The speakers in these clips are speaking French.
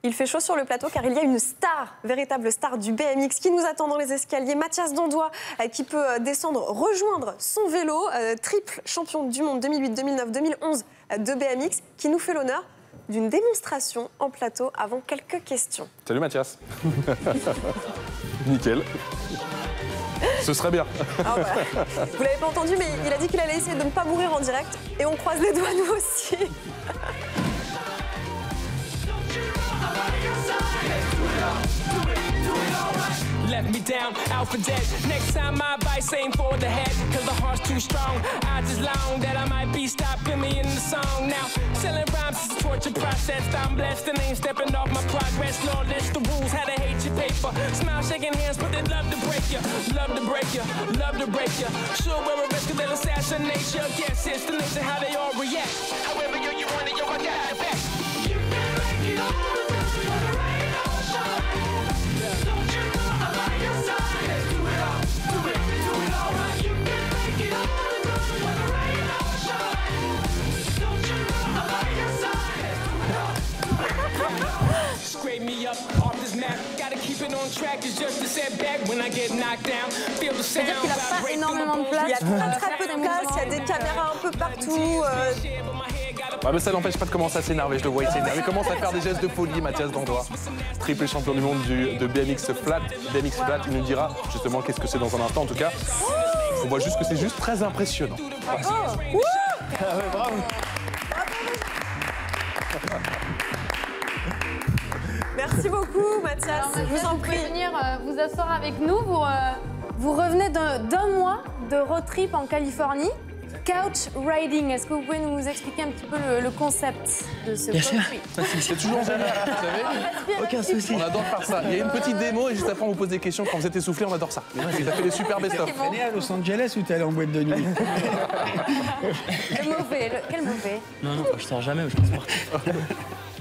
Il fait chaud sur le plateau car il y a une star, véritable star du BMX qui nous attend dans les escaliers. Mathias Dandois qui peut descendre, rejoindre son vélo. Triple champion du monde 2008, 2009, 2011 de BMX qui nous fait l'honneur d'une démonstration en plateau avant quelques questions. Salut Mathias. Nickel. Ce serait bien. Ah ouais. Vous l'avez pas entendu, mais il a dit qu'il allait essayer de ne pas mourir en direct. Et on croise les doigts, nous aussi. Left me down, out for dead. Next time my advice ain't for the head, cause the heart's too strong. Odds is long that I might be stopping me in the song. Now, selling rhymes is a torture process. I'm blessed and ain't stepping off my progress. Lawless, the rules, how to hate your paper. Smile, shaking hands, but they love to break you. Love to break you, love to break you. Sure, we're a risk of they'll assassinate you. Guess it's the nature how they all react. However you want it, yo, I got it back. You can make it all. Me up off this map, gotta keep it on track. It's just a setback when I get knocked down. Feel the sound. C'est-à-dire qu'il n'a pas énormément de place. Il y a très peu de place, il y a des caméras un peu partout. Ah mais ça n'empêche pas de commencer à s'énerver, je le vois, il s'énerve. Il commence à faire des gestes de folie, Mathias Dandois. Triple champion du monde de BMX Flat. BMX Flat, il nous dira justement qu'est-ce que c'est dans un instant. En tout cas, on voit juste que c'est juste très impressionnant. Bravo. Ah ouais, bravo. Merci beaucoup, Mathias. Alors, je vous en prie. Vous pouvez venir vous asseoir avec nous. Vous revenez d'un mois de road trip en Californie. Couch riding. Est-ce que vous pouvez nous expliquer un petit peu le concept de ce road trip? C'est toujours génial, vous savez. Aucun souci. On adore faire ça. Il y a une petite démo et juste après on vous pose des questions. Quand vous êtes essoufflé, on adore ça. Ça fait des super best-of. T'es né à Los Angeles ou t'es allé en boîte de nuit? Le mauvais. Quel mauvais? Non, je sors jamais, je suis sportif.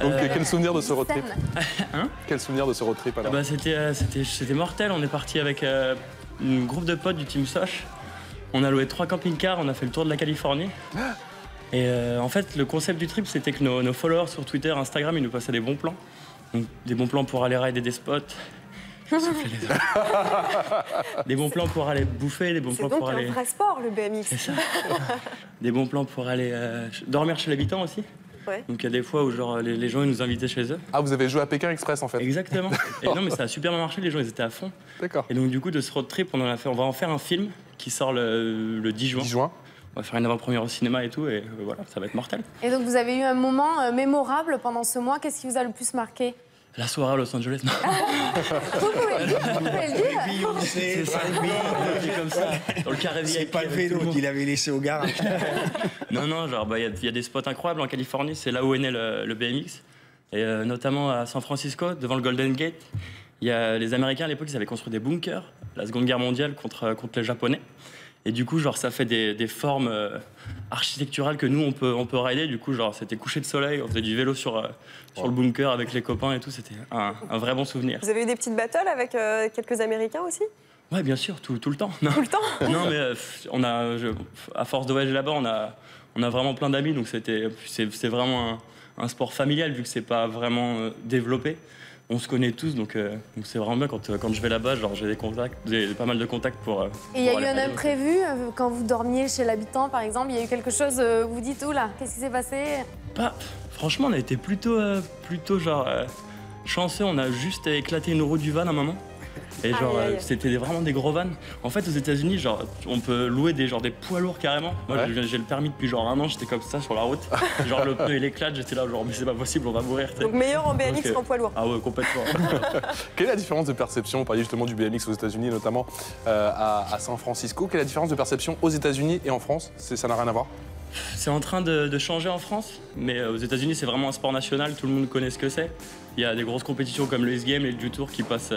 Donc quel souvenir de ce road trip? Hein? Quel souvenir de ce road trip alors? Bah, c'était mortel, on est parti avec un groupe de potes du team Soch. On a loué 3 camping-cars, on a fait le tour de la Californie. Et en fait, le concept du trip, c'était que nos followers sur Twitter, Instagram, ils nous passaient des bons plans. Donc, des bons plans pour aller rider des spots. Des bons plans pour aller bouffer, des bons plans pour aller... C'est donc un vrai sport, le BMX. C'est ça. Des bons plans pour aller dormir chez l'habitant aussi. Ouais. Donc il y a des fois où genre, les gens ils nous invitaient chez eux. Ah, vous avez joué à Pékin Express en fait? Exactement. Et non mais ça a super bien marché, les gens ils étaient à fond. D'accord. Et donc du coup de ce road trip on va en faire un film qui sort le 10 juin. 10 juin. On va faire une avant-première au cinéma et tout et voilà, ça va être mortel. Et donc vous avez eu un moment mémorable pendant ce mois. Qu'est-ce qui vous a le plus marqué? La soirée à Los Angeles, non. Vous pouvez le dire, vous pouvez le dire. C'est ça. Comme ça, dans le carré C'est VIP pas le avec tout vélo le monde. qu'il avait laissé au garage. Non, genre il y a des spots incroyables en Californie, c'est là où est né le BMX. Et notamment à San Francisco, devant le Golden Gate, il y a les Américains à l'époque, ils avaient construit des bunkers, la Seconde Guerre mondiale contre les Japonais. Et du coup, genre, ça fait des formes architecturales que nous, on peut rider. Du coup, genre, c'était coucher de soleil, on faisait du vélo sur le bunker avec les copains et tout. C'était un vrai bon souvenir. Vous avez eu des petites battles avec quelques Américains aussi? Ouais, bien sûr, tout le temps. Non. Tout le temps? Non, mais à force de voyager là-bas, on a vraiment plein d'amis. Donc, c'est vraiment un sport familial, vu que c'est pas vraiment développé. On se connaît tous, donc c'est vraiment bien quand je vais là-bas, genre j'ai pas mal de contacts pour. Et il y a eu un imprévu quand vous dormiez chez l'habitant, par exemple. Il y a eu quelque chose où vous dites oula, qu'est-ce qui s'est passé? Franchement, on a été plutôt genre chanceux. On a juste éclaté une roue du van à un moment. Et genre, c'était vraiment des gros vannes. En fait, aux États-Unis, genre, on peut louer des poids lourds carrément. Moi, j'ai le permis depuis genre 1 an, j'étais comme ça sur la route. Genre, le pneu il éclate, j'étais là, genre, mais c'est pas possible, on va mourir. Donc, meilleur en BMX qu'en poids lourd. Ah ouais, complètement. Quelle est la différence de perception? Vous parliez justement du BMX aux États-Unis, notamment à San Francisco. Quelle est la différence de perception aux États-Unis et en France? Ça n'a rien à voir? C'est en train de changer en France, mais aux États-Unis, c'est vraiment un sport national, tout le monde connaît ce que c'est. Il y a des grosses compétitions comme le X-Games et le Dutour qui passent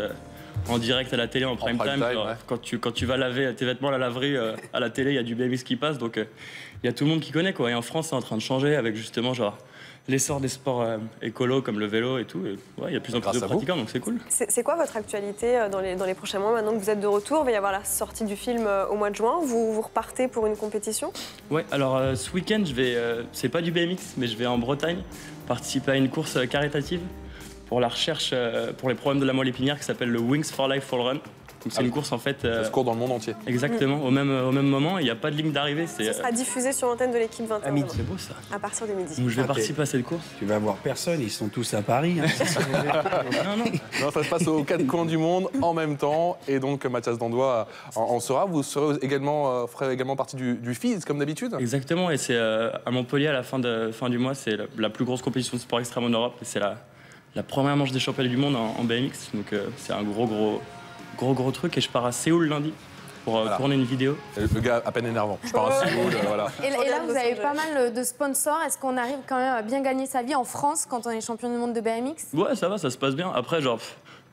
en direct à la télé, en prime time. Genre, ouais. Quand tu vas laver tes vêtements à la laverie, à la télé, il y a du BMX qui passe, donc il y a tout le monde qui connaît, quoi. Et en France, c'est en train de changer avec justement genre l'essor des sports écolos comme le vélo et tout. Et, ouais, il y a de plus en plus de pratiquants, donc c'est cool. C'est quoi votre actualité dans les prochains mois? Maintenant que vous êtes de retour, il va y avoir la sortie du film au mois de juin. Vous repartez pour une compétition? Ouais, alors ce week-end, c'est pas du BMX, mais je vais en Bretagne participer à une course caritative pour la recherche, pour les problèmes de la moelle épinière qui s'appelle le Wings for Life Fall Run. Donc c'est une course en fait. Ça se court dans le monde entier. Exactement, au même moment, il n'y a pas de ligne d'arrivée. Ce sera diffusé sur l'antenne de l'équipe 21 demain, C'est beau ça. à partir de midi. Donc je vais participer à cette course. Tu vas voir personne, ils sont tous à Paris. Hein. Non, ça se passe aux 4 coins du monde en même temps. Et donc, Mathias Dandois en sera. Vous ferez également partie du FIS, comme d'habitude. Exactement, et c'est à Montpellier, à la fin du mois, c'est la plus grosse compétition de sport extrême en Europe. Et c'est la première manche des championnats du monde en BMX. Donc c'est un gros truc. Et je pars à Séoul lundi pour tourner une vidéo. Le gars à peine énervant. Je pars à Séoul, voilà. Et là, vous avez pas mal de sponsors. Est-ce qu'on arrive quand même à bien gagner sa vie en France quand on est champion du monde de BMX? Ouais, ça va, ça se passe bien. Après, genre,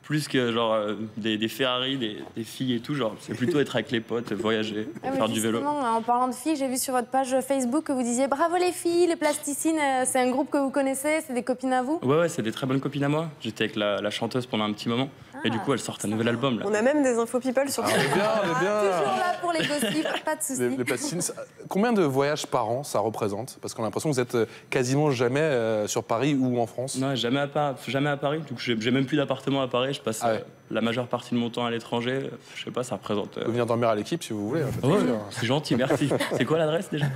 plus que genre des Ferrari, des filles et tout, genre, c'est plutôt être avec les potes, voyager, faire du vélo. En parlant de filles, j'ai vu sur votre page Facebook que vous disiez bravo les filles, les plasticines, c'est un groupe que vous connaissez, c'est des copines à vous? Ouais, c'est des très bonnes copines à moi. J'étais avec la chanteuse pendant un petit moment. Et du coup, elle sort un nouvel album. Là. On a même des infos people sur On est bien. Toujours là pour les gossips, pas de soucis. Les plasticines, combien de voyages par an ça représente? Parce qu'on a l'impression que vous êtes quasiment jamais sur Paris ou en France. Non, jamais à Paris. Du coup, j'ai même plus d'appartement à Paris. Je passe la majeure partie de mon temps à l'étranger. Je sais pas, ça représente. Venir dormir à l'équipe si vous voulez. C'est gentil, merci. C'est quoi l'adresse déjà?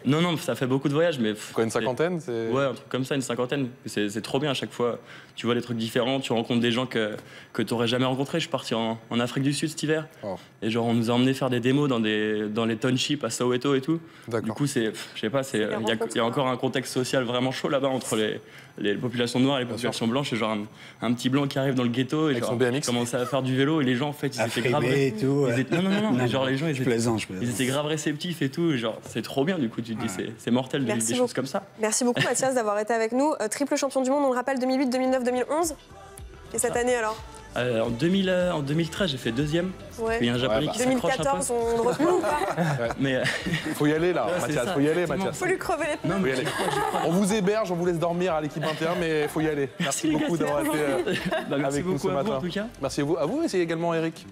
Non, ça fait beaucoup de voyages, mais. Quoi, une cinquantaine? Ouais, un truc comme ça, une cinquantaine. C'est trop bien à chaque fois. Tu vois des trucs différents, tu rencontres des gens que tu n'aurais jamais rencontrés. Je suis parti en Afrique du Sud cet hiver. Oh. Et genre, on nous a emmenés faire des démos dans les townships à Soweto et tout. Du coup, je sais pas, il y a encore un contexte social vraiment chaud là-bas entre les populations noires et les populations blanches. Et genre, un petit blanc qui arrive dans le ghetto et genre, commençait à faire du vélo. Et les gens, en fait, ils étaient grave. Non, mais genre, les gens, ils étaient grave réceptifs et tout. Et genre, c'est trop bien, du coup, tu te dis, c'est mortel de vivre des choses comme ça. Merci beaucoup, Mathias, d'avoir été avec nous. Triple champion du monde, on le rappelle, 2008, 2009, 2011. Et cette année alors? En 2013, j'ai fait deuxième. Ouais. Il y a un Japonais qui s'accroche un peu. 2014, on le retrouve ou pas? Mais faut y aller là, Mathias. Faut y aller, Mathias. Faut lui crever les pneus. On vous héberge, on vous laisse dormir à l'équipe 21, mais faut y aller. Merci beaucoup d'avoir été avec nous ce matin. En tout cas. Merci à vous et c'est également Eric.